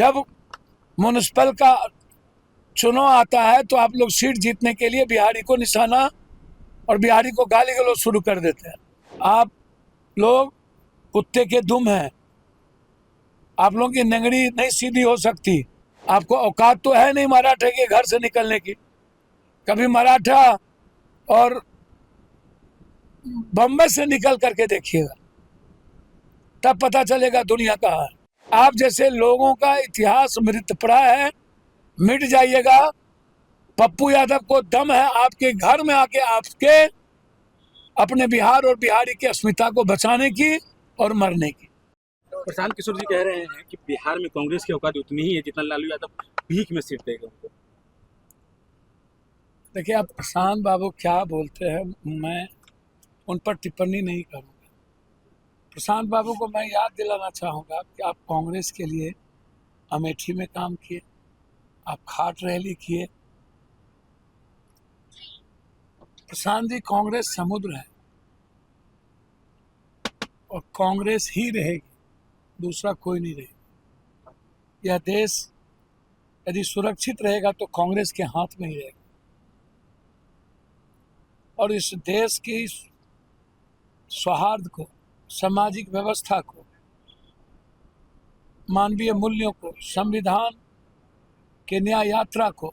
जब म्युनिसिपल का चुनाव आता है तो आप लोग सीट जीतने के लिए बिहारी को निशाना और बिहारी को गाली गलौज शुरू कर देते हैं। आप लोग कुत्ते के दुम हैं, आप लोगों की नंगड़ी नहीं सीधी हो सकती। आपको औकात तो है नहीं मराठे के घर से निकलने की। कभी मराठा और बम्बई से निकल करके देखिएगा, तब पता चलेगा दुनिया कहाँ है। आप जैसे लोगों का इतिहास मृतप्राय है, मिट जाइएगा। पप्पू यादव को दम है आपके घर में आके आपके अपने बिहार और बिहारी की अस्मिता को बचाने की और मरने की। प्रशांत किशोर जी कह रहे हैं कि बिहार में कांग्रेस की औकात उतनी ही है जितना लालू यादव भीख में सीट देगा उनको। देखिए, आप प्रशांत बाबू क्या बोलते हैं, मैं उन पर टिप्पणी नहीं करूँगा। प्रशांत बाबू को मैं याद दिलाना चाहूँगा कि आप कांग्रेस के लिए अमेठी में काम किए, आप खाट रैली किए। प्रशांत जी, कांग्रेस समुद्र है और कांग्रेस ही रहेगी, दूसरा कोई नहीं रहेगा। यह देश यदि सुरक्षित रहेगा तो कांग्रेस के हाथ में ही रहेगा। और इस देश की सौहार्द को, सामाजिक व्यवस्था को, मानवीय मूल्यों को, संविधान के न्याय यात्रा को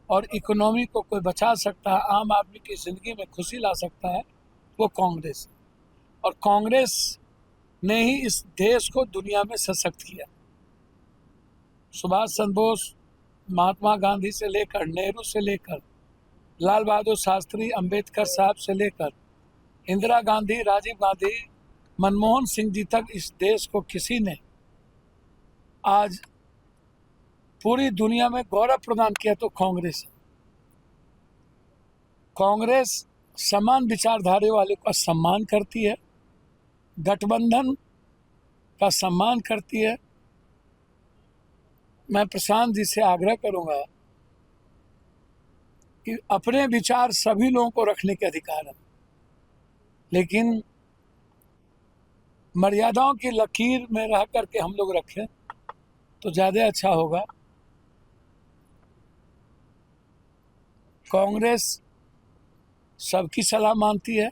और इकोनॉमी को कोई बचा सकता है, आम आदमी की जिंदगी में खुशी ला सकता है, वो कांग्रेस है। और कांग्रेस ने ही इस देश को दुनिया में सशक्त किया। सुभाष चंद्र बोस, महात्मा गांधी से लेकर, नेहरू से लेकर, लाल बहादुर शास्त्री, अंबेडकर साहब से लेकर इंदिरा गांधी, राजीव गांधी, मनमोहन सिंह जी तक इस देश को किसी ने आज पूरी दुनिया में गौरव प्रदान किया तो कांग्रेस है। कांग्रेस समान विचारधारा वाले का सम्मान करती है, गठबंधन का सम्मान करती है। मैं प्रशांत जी से आग्रह करूंगा कि अपने विचार सभी लोगों को रखने के अधिकार है, लेकिन मर्यादाओं की लकीर में रह करके हम लोग रखें तो ज़्यादा अच्छा होगा। कांग्रेस सबकी सलाह मानती है,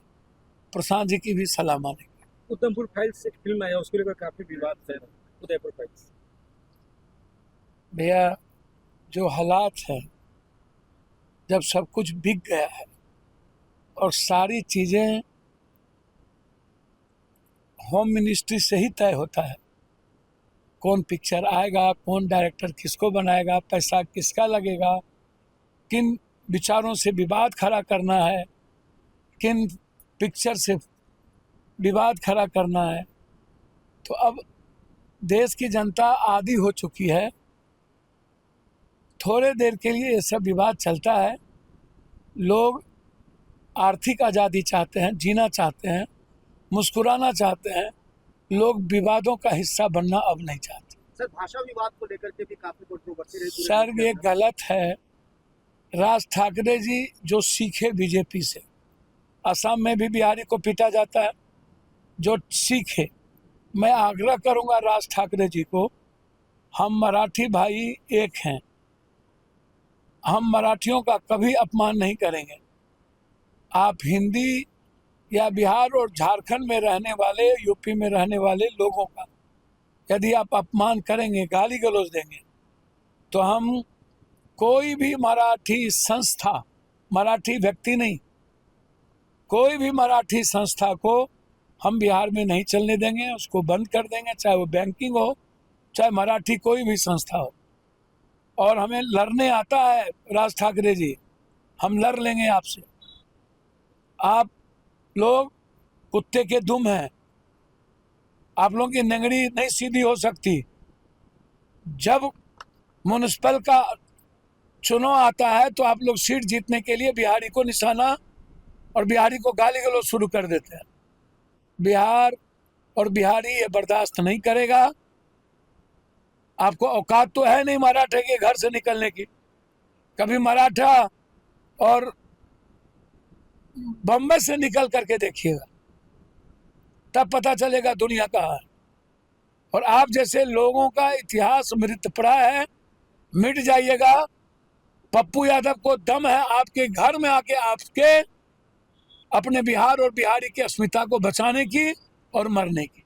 प्रशांत जी की भी सलाह मानेगी। उधमपुर फाइल्स एक फिल्म आया, उसको लेकर काफी विवाद है। उदयपुर फाइल्स भैया, जो हालात हैं, जब सब कुछ बिक गया है और सारी चीज़ें होम मिनिस्ट्री से ही तय होता है, कौन पिक्चर आएगा, कौन डायरेक्टर किसको बनाएगा, पैसा किसका लगेगा, किन विचारों से विवाद खड़ा करना है, किन पिक्चर से विवाद खड़ा करना है। तो अब देश की जनता आदी हो चुकी है। थोड़े देर के लिए ये सब विवाद चलता है। लोग आर्थिक आज़ादी चाहते हैं, जीना चाहते हैं, मुस्कुराना चाहते हैं। लोग विवादों का हिस्सा बनना अब नहीं चाहते। सर, भाषा विवाद को लेकर के भी काफी कंट्रोवर्सी रही। सर, ये गलत है। राज ठाकरे जी जो सीखे बीजेपी से, असम में भी बिहारी को पीटा जाता है, जो सीखे। मैं आग्रह करूंगा राज ठाकरे जी को, हम मराठी भाई एक हैं, हम मराठियों का कभी अपमान नहीं करेंगे। आप हिंदी या बिहार और झारखंड में रहने वाले, यूपी में रहने वाले लोगों का यदि आप अपमान करेंगे, गाली गलौज देंगे, तो हम कोई भी मराठी संस्था, मराठी व्यक्ति नहीं, कोई भी मराठी संस्था को हम बिहार में नहीं चलने देंगे, उसको बंद कर देंगे, चाहे वो बैंकिंग हो, चाहे मराठी कोई भी संस्था हो। और हमें लड़ने आता है राज ठाकरे जी, हम लड़ लेंगे आपसे। आप लोग कुत्ते के दुम हैं, आप लोगों की नंगड़ी नहीं सीधी हो सकती। जब म्युनिसिपल का चुनाव आता है तो आप लोग सीट जीतने के लिए बिहारी को निशाना और बिहारी को गाली गलौज शुरू कर देते हैं। बिहार और बिहारी ये बर्दाश्त नहीं करेगा। आपको औकात तो है नहीं मराठे के घर से निकलने की। कभी मराठा और बम्बई से निकल करके देखिएगा, तब पता चलेगा दुनिया कहाँ है। और आप जैसे लोगों का इतिहास मृत पड़ा है, मिट जाइएगा। पप्पू यादव को दम है आपके घर में आके आपके अपने बिहार और बिहारी की अस्मिता को बचाने की और मरने की।